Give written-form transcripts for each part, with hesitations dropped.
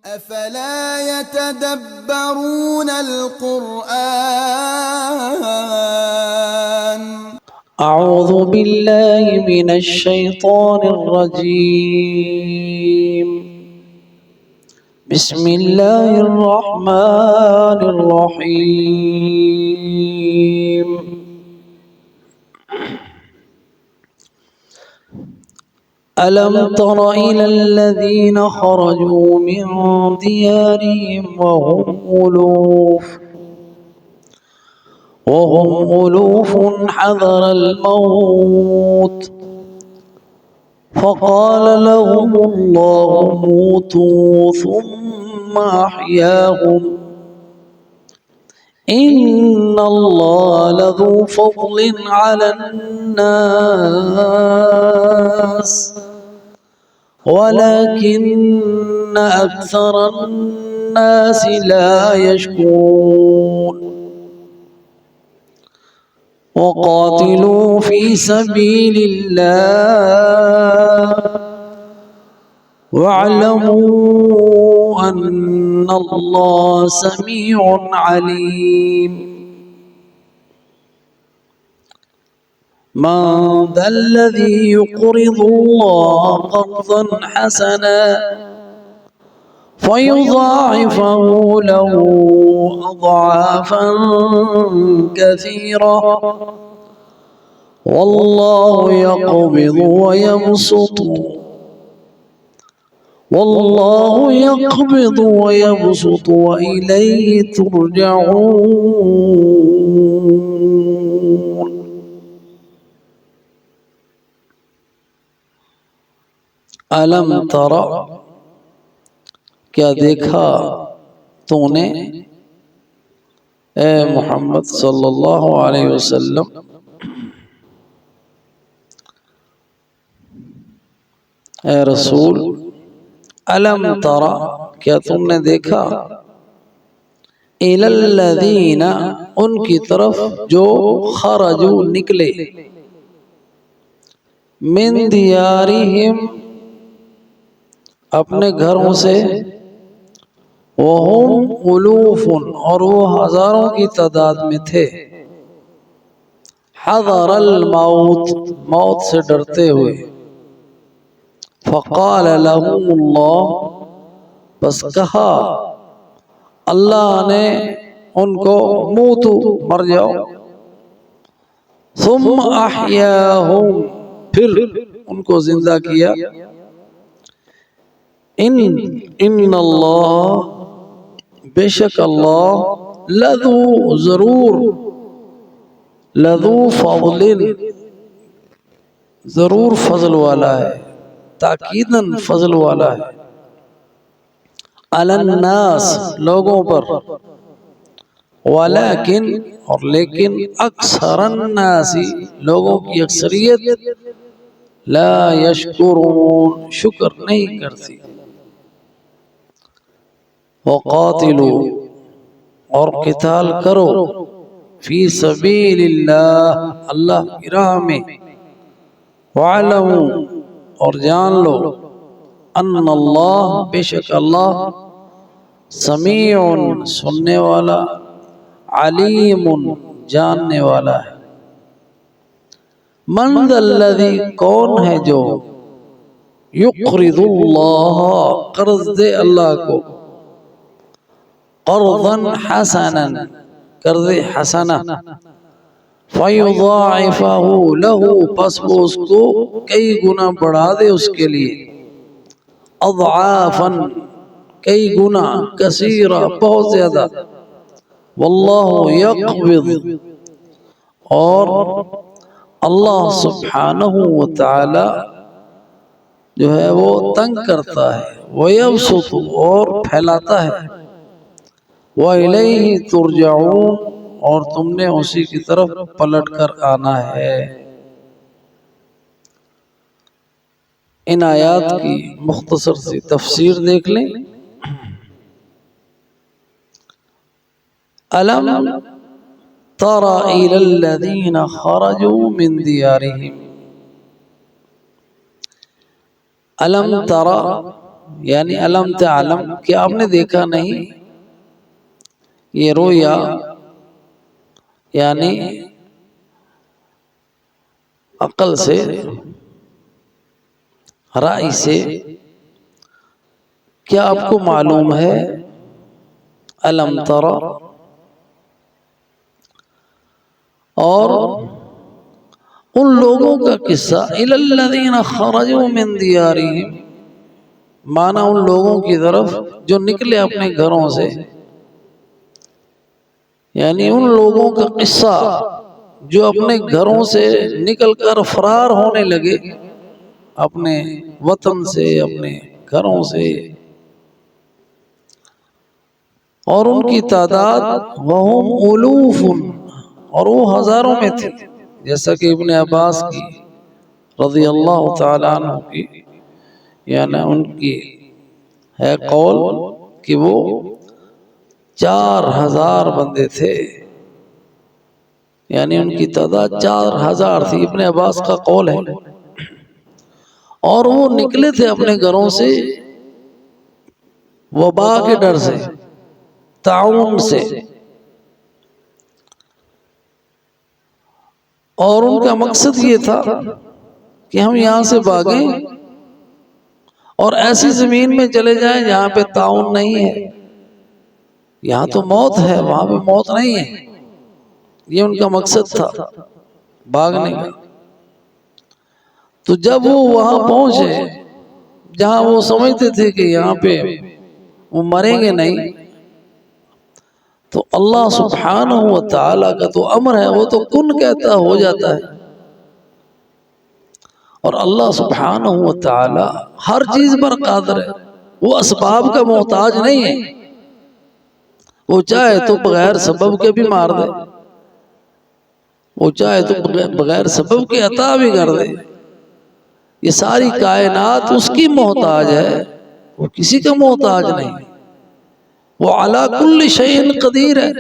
أفلا يتدبرون القرآن أعوذ بالله من الشيطان الرجيم. بسم الله الرحمن الرحيم. ألم تر إلى الذين خرجوا من ديارهم وهم ألوف حذر الموت فقال لهم الله موتوا ثم أحياهم إن الله لذو فضل على الناس ولكن أكثر الناس لا يشكرون. وقاتلوا في سبيل الله واعلموا أن الله سميع عليم. من ذا الذي يقرض الله قرضا حسنا فيضاعفه له أضعافا كثيرة والله يقبض ويبسط وإليه ترجعون. ألم ترى کیا دیکھا تو نے اے محمد صلی اللہ علیہ وسلم اے رسول الم ترى کیا تم نے دیکھا الی الذین ان کی طرف جو خرجوا نکلے من دیارہم اپنے گھروں سے وہم الوف اور وہ ہزاروں کی تعداد میں تھے حذر الموت موت سے ڈرتے ہوئے فقال لهم اللہ بس کہا اللہ نے ان کو موتو مر جاؤ ثم احیاہم پھر ان کو زندہ کیا ان اللہ بے شک اللہ لذو فضل ضرور فضل والا ہے تاکیداً فضل والا ہے علی الناس لوگوں پر ولیکن اور لیکن اکثر الناس لوگوں کی اکثریت لا یشکرون شکر نہیں کرتی. وقاتلوا اور قتال کرو فی سبیل اللہ اللہ کی راہ میں وعلموا اور جان لو ان اللہ بے شک اللہ سمیع سننے والا علیم جاننے والا ہے. من ذا الذی کون ہے جو یقرض اللہ قرض دے اللہ کو قرضا حسنا قرض حسنا فیضاعفہ لہ پس وہ اس کو کئی گنا بڑھا دے اس کے لیے اضعافا کئی گنا کثیرہ بہت زیادہ واللہ یقبض اور اللہ سبحانہ وتعالی جو ہے وہ تنگ کرتا ہے وَيَبْسُطُ اور پھیلاتا ہے وَإِلَيْهِ تُرْجَعُونَ اور تم نے اسی کی طرف پلٹ کر آنا ہے. ان آیات کی مختصر سی تفسیر دیکھ لیں. الم تَرَ إِلَى الَّذِينَ خَرَجُوا مِن دِيَارِهِمْ الم ترى یعنی علم تعلم، کہ آپ نے دیکھا نہیں؟ یہ رویا یعنی عقل سے، رائے سے، کیا آپ کو معلوم ہے؟ علم ترى، اور ان لوگوں کا قصہ الی الذین خرجوا من دیارہم، مانا ان لوگوں کی طرف جو نکلے اپنے گھروں سے، یعنی ان لوگوں کا قصہ جو اپنے گھروں سے نکل کر فرار ہونے لگے، اپنے وطن سے، اپنے گھروں سے، اور ان کی تعداد وہم الوف، اور وہ ہزاروں میں تھے، جیسا کہ ابن عباس کی رضی اللہ تعالیٰ عنہ کی، یعنی ان کی ہے قول کہ وہ 4000 بندے تھے، یعنی ان کی تعداد 4000 تھی، ابن عباس کا قول ہے۔ اور وہ نکلے تھے اپنے گھروں سے وبا کے ڈر سے، تعاون سے، اور ان کا مقصد یہ تھا کہ ہم یہاں سے بھاگیں اور ایسی زمین میں چلے جائیں جہاں پہ تعاون نہیں ہے، یہاں تو موت ہے، وہاں پہ موت نہیں ہے، یہ ان کا مقصد تھا بھاگنے کا۔ تو جب وہ وہاں پہنچے جہاں وہ سمجھتے تھے کہ یہاں پہ وہ مریں گے نہیں، تو اللہ سبحانہ و تعالیٰ کا تو امر ہے، وہ تو کن کہتا ہو جاتا ہے، اور اللہ سبحانہ و تعالیٰ ہر چیز پر قادر ہے، وہ اسباب کا محتاج نہیں ہے، وہ چاہے تو بغیر سبب کے بھی مار دے، وہ چاہے تو بغیر سبب کے عطا بھی کر دے، یہ ساری کائنات اس کی محتاج ہے، وہ کسی کا محتاج نہیں، وہ علی کل شیء قدیر ہے،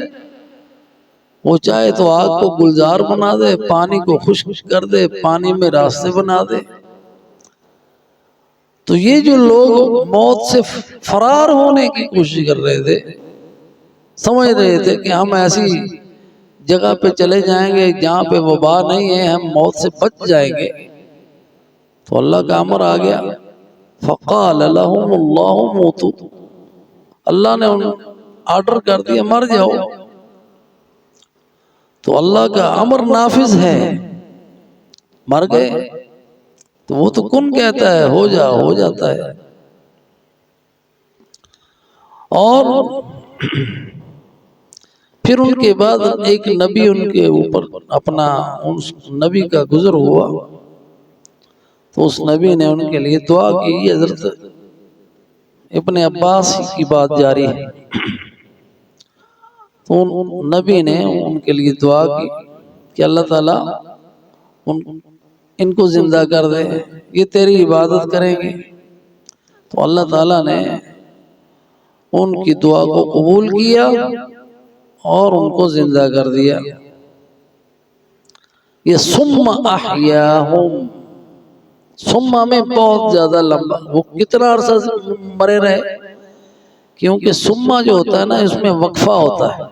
وہ چاہے تو آگ کو گلزار بنا دے، پانی کو خشک کر دے، پانی میں راستے بنا دے۔ تو یہ جو لوگ موت سے فرار ہونے کی کوشش کر رہے تھے، سمجھ رہے تھے کہ ہم ایسی جگہ پہ چلے جائیں گے جہاں پہ وبا نہیں ہے، ہم موت سے بچ جائیں گے، تو اللہ کا امر آ گیا، فقال لهم اللہ موتوا، اللہ نے آرڈر کر دیا مر جاؤ، تو اللہ کا امر نافذ ہے، مر گئے، تو وہ تو کن کہتا ہے ہو جا، ہو جاتا ہے۔ اور پھر ان کے بعد ایک نبی ان کے اوپر اپنا نبی کا گزر ہوا، تو اس نبی نے ان کے لیے دعا کی، حضرت ابن عباس کی بات جاری ہے، تو نبی نے ان کے لیے دعا کی کہ اللہ تعالیٰ ان کو زندہ کر دے، یہ تیری عبادت کریں گے، تو اللہ تعالیٰ نے ان کی دعا کو قبول کیا اور ان کو زندہ کر دیا۔ یہ ثم احیاہم، ثم میں بہت زیادہ لمبا، وہ کتنا عرصہ مرے رہے، کیونکہ ثم جو ہوتا ہے نا اس میں وقفہ ہوتا ہے،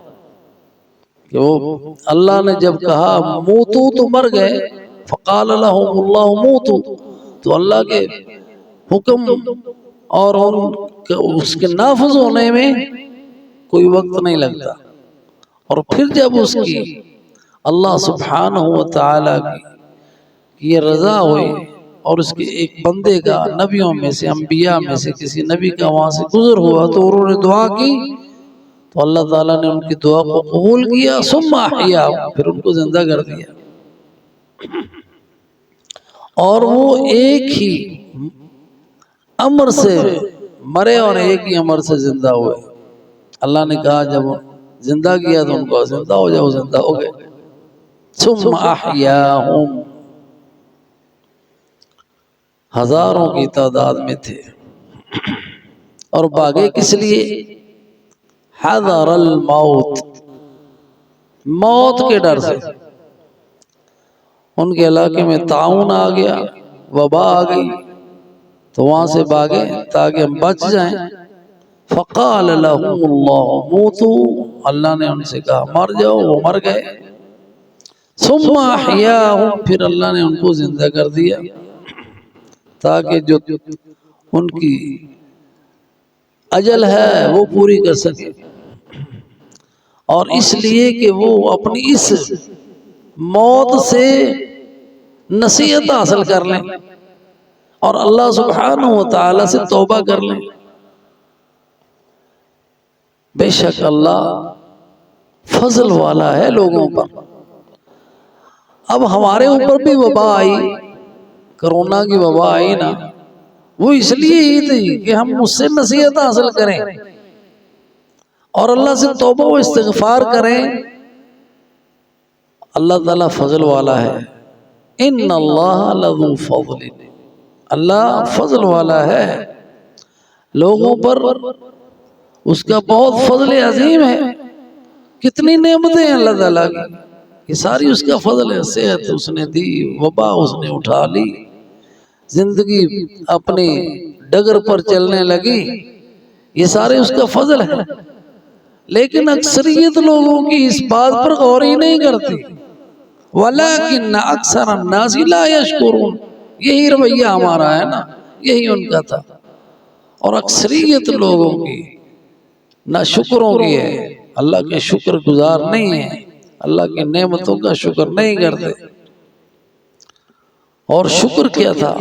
کہ وہ اللہ نے جب کہا موتو تو مر گئے، فقال لهم اللہ موتو، تو اللہ کے حکم اور اس کے نافذ ہونے میں کوئی وقت نہیں لگتا، اور پھر جب اس کی اللہ سبحانہ و تعالیٰ کی یہ رضا ہوئی اور اس کے ایک بندے کا نبیوں میں سے، انبیاء میں سے کسی نبی کا وہاں سے گزر ہوا، تو انہوں نے دعا کی، تو اللہ تعالیٰ نے ان کی دعا کو قبول کیا، ثم احیاہم، پھر ان کو زندہ کر دیا، اور وہ ایک ہی امر سے مرے اور ایک ہی امر سے زندہ ہوئے۔ اللہ نے کہا جب زندہ کیا تو ان کو زندہ ہو جاؤ، زندہ ہو گئے۔ ثم احیاہم، ہزاروں کی تعداد میں تھے، اور بھاگے کس لیے؟ حذر الموت، موت کے ڈر سے، ان کے علاقے میں تعاون آ گیا، وبا آ گئی، تو وہاں سے بھاگے تاکہ ہم بچ جائیں. فقال لهم اللہ موتوا، اللہ نے ان سے کہا مر جاؤ، وہ مر گئے. ثم احیاهم، پھر اللہ نے ان کو زندہ کر دیا تاکہ جو ان کی اجل ہے وہ پوری کر سکے، اور اس لیے کہ وہ اپنی اس موت سے نصیحت حاصل کر لیں اور اللہ سبحانہ و تعالی سے توبہ کر لیں. بے شک اللہ فضل والا ہے لوگوں پر. اب ہمارے اوپر بھی وبا آئی، کرونا کی وبا آئی نا، وہ اس لیے ہی تھی کہ ہم اس سے نصیحت حاصل کریں اور اللہ سے توبہ و استغفار کریں. اللہ تعالیٰ فضل والا ہے. ان اللہ لذو فضل، اللہ فضل والا ہے لوگوں پر، اس کا بہت فضل عظیم ہے. کتنی نعمتیں ہیں اللہ تعالیٰ کی، یہ ساری اس کا فضل ہے. صحت اس نے دی، وبا اس نے اٹھا لی، زندگی اپنی ڈگر پر چلنے لگی، یہ سارے اس کا فضل ہے. لیکن اکثریت لوگوں کی اس بات پر غور ہی نہیں کرتی. وَلَكِنَّ أَكْثَرَ النَّاسِ لَا يَشْكُرُونَ، یہی رویہ ہمارا ہے نا، یہی ان کا تھا. اور اکثریت لوگوں کی نہ شکروں کی ہے، اللہ کے شکر گزار نہیں ہیں، اللہ کی نعمتوں کا شکر نہیں کرتے. اور شکر کیا تھا؟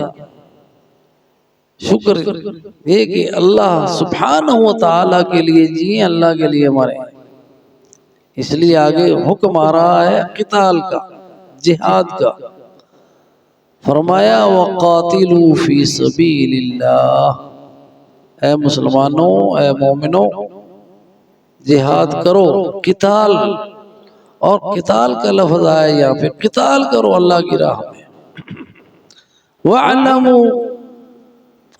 شکر یہ کہ اللہ سبحانہ و تعالیٰ کے لیے جیئیں، اللہ کے لیے مریں. اس لیے آگے حکم آ رہا ہے قتال کا، جہاد کا. فرمایا وَقَاتِلُوا فِي سَبِيلِ اللَّهِ، اے مسلمانوں، اے مومنوں، جہاد کرو. قتال، اور قتال کا لفظ آیا یہاں پہ، قتال کرو اللہ کی راہ میں. وَاعْلَمُوا،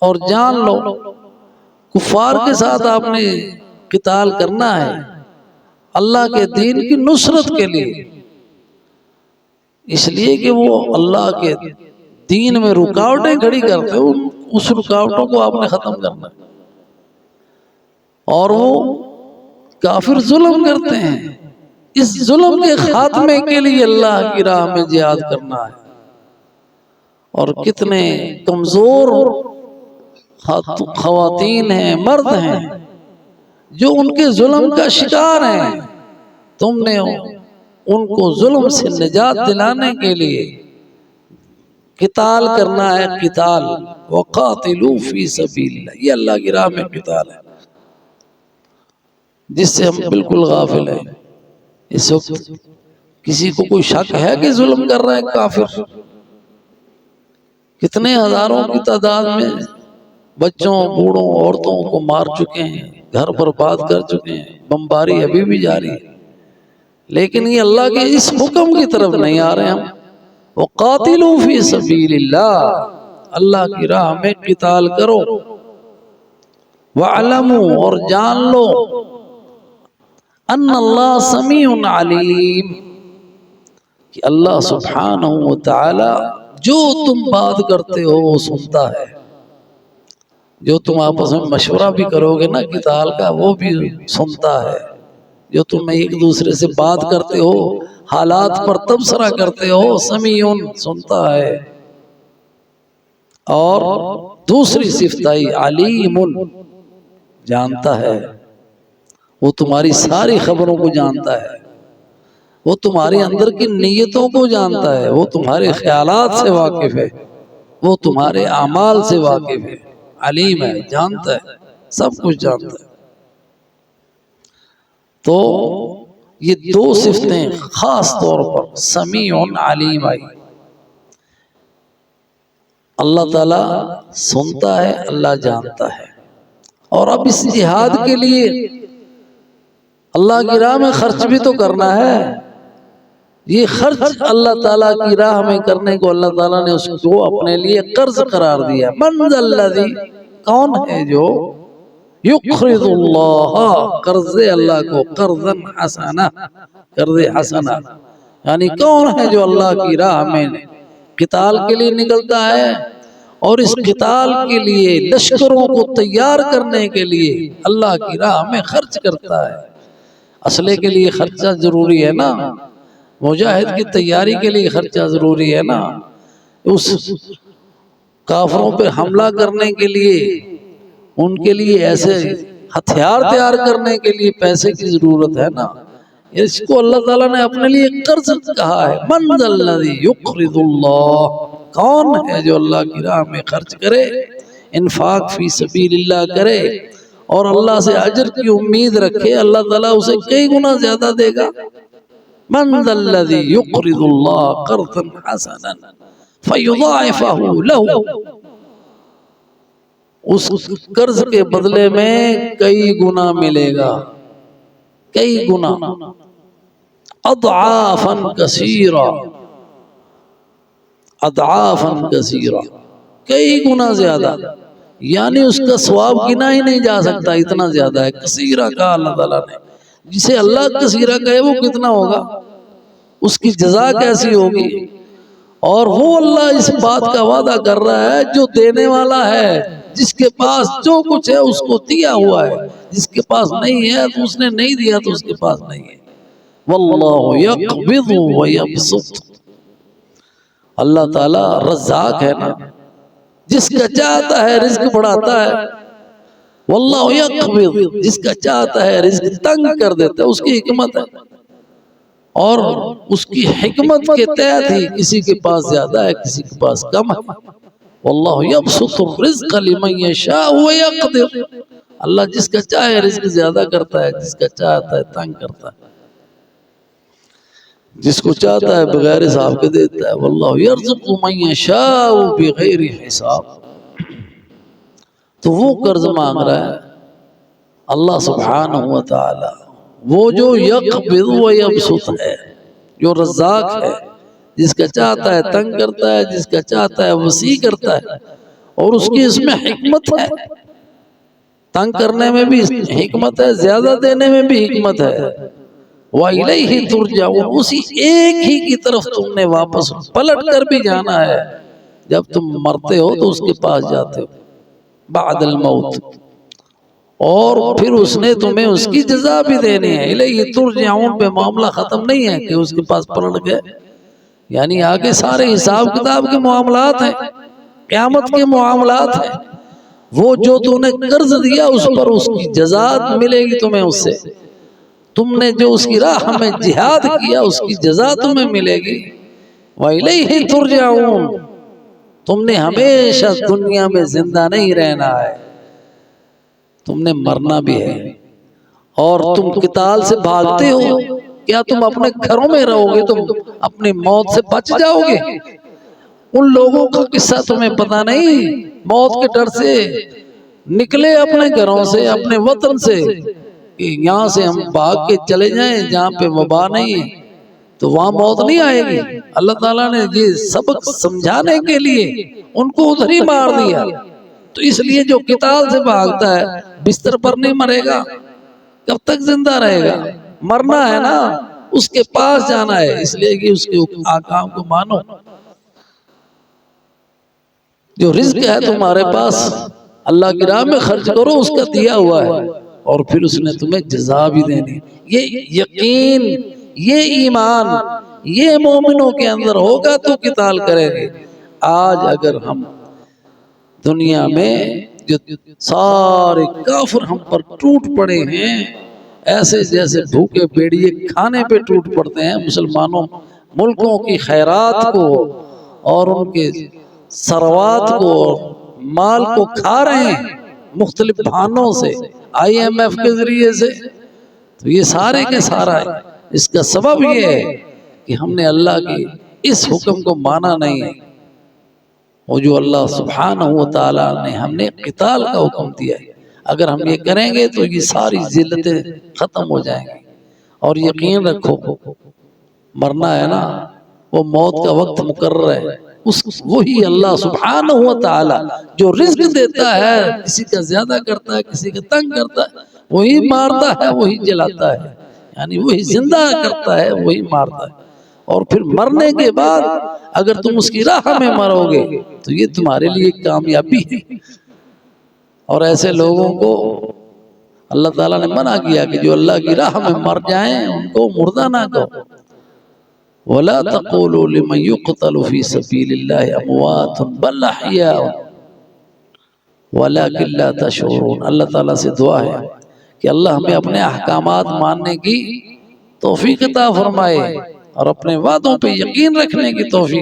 اور جان لو کفار کے ساتھ آپ نے قتال کرنا ہے اللہ کے دین کی نصرت کے لیے، اس لیے کہ وہ اللہ کے دین میں رکاوٹیں کھڑی کرتے ہیں، اس رکاوٹوں کو آپ نے ختم کرنا ہے. اور وہ کافر ظلم کرتے ہیں، اس ظلم کے خاتمے کے لیے اللہ کی راہ میں جہاد کرنا ہے. اور کتنے کمزور خواتین ہیں، مرد ہیں جو ان کے ظلم کا شکار ہیں. تم نے ان کو ظلم سے نجات دلانے کے لیے قتال کرنا ہے. قتال، وَقَاتِلُوا فِي سَبِيلِ اللَّهِ، یہ اللہ کی راہ میں قتال ہے، جس سے ہم بالکل غافل ہیں. اس وقت کسی کو کوئی شک ہے کہ ظلم کر رہا ہے کافر؟ کتنے ہزاروں کی تعداد میں بچوں، بوڑھوں، عورتوں کو مار چکے ہیں، گھر برباد کر چکے ہیں، بمباری ابھی بھی جاری ہے. لیکن یہ اللہ کے اس حکم کی طرف نہیں آ رہے ہم. وَقَاتِلُوا فِي سَبِيلِ اللَّهِ، اللہ کی راہ میں قتال کرو. وَاعْلَمُوا، اور جان لو ان اللہ سمیع علیم، کہ اللہ سبحانہ و تعالی جو تم بات کرتے ہو وہ سنتا ہے. جو تم آپس میں مشورہ بھی کرو گے نا قتال کا، وہ بھی سنتا ہے. جو تم ایک دوسرے سے بات کرتے ہو، حالات پر تبصرہ کرتے ہو، سمیع، سنتا ہے. اور دوسری صفت آئی علیم، جانتا ہے. وہ تمہاری ساری خبروں کو جانتا ہے، وہ تمہارے اندر کی نیتوں کو جانتا ہے، وہ تمہارے خیالات سے واقف ہے، وہ تمہارے اعمال سے واقف ہے. علیم ہے، جانتا ہے، سب کچھ جانتا ہے. تو یہ دو صفتیں خاص طور پر سمیع علیم آئی. اللہ تعالیٰ سنتا ہے، اللہ جانتا ہے. اور اب اس جہاد کے لیے اللہ کی راہ میں خرچ بھی تو کرنا ہے. یہ خرچ اللہ تعالیٰ کی راہ میں کرنے کو اللہ تعالیٰ نے اس کو اپنے لیے قرض قرار دیا. من ذا الذی، کون ہے جو یقرض اللہ، قرض اللہ کو، قرضا حسنا، قرض حسنا، یعنی کون ہے جو اللہ کی راہ میں قتال کے لیے نکلتا ہے اور اس قتال کے لیے لشکروں کو تیار کرنے کے لیے اللہ کی راہ میں خرچ کرتا ہے۔ اسلحے کے لیے خرچہ ضروری ہے نا، مجاہد کی تیاری کے لیے خرچہ ضروری ہے نا، اس کافروں پہ حملہ کرنے کے لیے ان کے لیے ایسے ہتھیار تیار کرنے کے لیے پیسے کی ضرورت ہے نا۔ اس کو اللہ تعالیٰ نے اپنے لیے قرض کہا ہے، من ذا الذی یقرض اللہ، کون ہے جو اللہ کی راہ میں خرچ کرے، انفاق فی سبیل اللہ کرے اور اللہ سے اجر کی امید رکھے، اللہ تعالیٰ اسے کئی گنا زیادہ دے گا۔ من ذا الذی یقرض اللہ قرضا حسنا فیضاعفہ لہ، اس قرض کے بدلے میں کئی گنا ملے گا، کئی گنا، اضعافا کثیرا، اضعافا کثیرا، کئی گنا زیادہ، یعنی اس کا ثواب گنا ہی نہیں جا سکتا، اتنا زیادہ ہے۔ کثیرا کہا اللہ تعالیٰ نے، جسے اللہ کثیرا کہے وہ کتنا ہوگا، اس کی جزا کیسی ہوگی۔ اور وہ اللہ اس بات کا وعدہ کر رہا ہے جو دینے والا ہے، جس کے پاس جو کچھ ہے اس کو دیا ہوا ہے، جس کے پاس نہیں ہے تو اس نے نہیں دیا تو اس کے پاس نہیں ہے۔ واللہ یقبض ویبسط، اللہ تعالیٰ رزاق ہے نا، جس کا چاہتا ہے رزق بڑھاتا ہے۔ واللہ یقبض، جس کا چاہتا ہے رزق تنگ کر دیتا ہے، اس کی حکمت ہے، اور اس کی حکمت کے تحت ہی کسی کے پاس زیادہ ہے کسی کے پاس کم ہے۔ واللہ یبسط الرزق لمن یشاء ویقدر، اللہ جس کا چاہے رزق زیادہ کرتا ہے، جس کا چاہتا ہے تنگ کرتا ہے، جس کو چاہتا ہے بغیر حساب کے دیتا ہے۔ واللہ یرزق من یشاء بغیر حساب، تو وہ قرض مانگ رہا ہے اللہ سبحانہ وتعالی، وہ جو یقبض و یبسط ہے، جو رزاق ہے، جس کا چاہتا ہے تنگ کرتا ہے، جس کا چاہتا ہے وسیع کرتا ہے، اور اس کی اس میں حکمت ہے، تنگ کرنے میں بھی حکمت ہے، زیادہ دینے میں بھی حکمت ہے۔ وَإِلَيْهِ تُرْجَعُونَ، اسی ایک ہی کی طرف تم نے واپس پلٹ کر بھی جانا ہے، جب تم مرتے ہو تو اس کے پاس جاتے ہو بعد الموت، اور پھر اس نے تمہیں اس کی جزا بھی دینی ہے۔ الیہ ترجعون پہ معاملہ ختم نہیں ہے کہ اس کے پاس پلٹ گئے، یعنی آگے سارے حساب کتاب کے معاملات ہیں، قیامت کے معاملات ہیں، وہ جو تم نے قرض دیا اس پر اس کی جزا ملے گی تمہیں، اس سے تم نے جو اس کی راہ میں جہاد کیا اس کی جزا تمہیں ملے گی۔ وَإِلَيْهِ تُرْجَعُونَ، تم نے ہمیشہ دنیا میں زندہ نہیں رہنا ہے، تم نے مرنا بھی ہے، اور تم قتال سے بھاگتے ہو، کیا تم اپنے گھروں میں رہو گے؟ تم اپنی موت سے بچ جاؤ گے؟ ان لوگوں کا قصہ تمہیں پتہ نہیں، موت کے ڈر سے نکلے اپنے گھروں سے، اپنے وطن سے، کہ یہاں سے ہم بھاگ کے چلے جائیں جہاں پہ وبا نہیں ہے، تو وہاں موت نہیں آئے گی۔ اللہ تعالیٰ نے یہ سبق سمجھانے کے لیے ان کو ادھر ہی مار دیا۔ تو اس لیے جو قتال سے بھاگتا ہے بستر پر نہیں مرے گا، کب تک زندہ رہے گا؟ مرنا ہے نا، اس کے پاس جانا ہے، اس لیے کہ اس کے احکام کو مانو۔ جو رزق ہے تمہارے پاس اللہ کی راہ میں خرچ کرو، اس کا دیا ہوا ہے، اور پھر اس نے تمہیں جزا بھی دینی۔ یہ یقین، یہ ایمان، یہ مومنوں کے اندر ہوگا تو قتال کریں گے۔ آج اگر ہم دنیا میں جو سارے کافر ہم پر ٹوٹ پڑے ہیں، ایسے جیسے بھوکے بیڑیے کھانے پہ ٹوٹ پڑتے ہیں، مسلمانوں ملکوں کی خیرات کو اور ان کے ثروات کو اور مال کو کھا رہے ہیں مختلف بہانوں سے، IMF کے ذریعے سے، تو یہ سارے کے سارا ہے۔ اس کا سبب یہ ہے کہ ہم نے اللہ کے اس حکم کو مانا نہیں ہے، وہ جو اللہ سبحانہ وتعالی نے ہم نے قتال کا حکم دیا ہے۔ اگر ہم یہ کریں گے تو یہ ساری ذلتیں ختم ہو جائیں گی۔ اور یقین رکھو، مرنا ہے نا، وہ موت کا وقت مقرر ہے، وہی اللہ سبحانہ وتعالی جو رزق دیتا ہے، کسی کا زیادہ کرتا ہے کسی کا تنگ کرتا ہے، وہی مارتا ہے وہی جلاتا ہے، یعنی وہی زندہ کرتا ہے وہی مارتا ہے۔ اور پھر مرنے کے بعد اگر تم اس کی راہ میں مرو گے تو یہ تمہارے لیے کامیابی ہے۔ اور ایسے لوگوں کو اللہ تعالیٰ نے منع کیا کہ جو اللہ کی راہ میں مر جائیں ان کو مردہ نہ کہو۔ وَلَا تَقُولُوا لِمَنْ يُقْتَلُ فِي سَبِيلِ اللَّهِ أَمْوَاتٌ بَلْ أَحْيَاءٌ وَلَكِنْ لَا تَشْعُرُونَ۔ اللہ تعالیٰ سے دعا ہے کہ اللہ ہمیں اپنے احکامات ماننے کی توفیق عطا فرمائے اور اپنے وعدوں پہ یقین رکھنے کی توفیق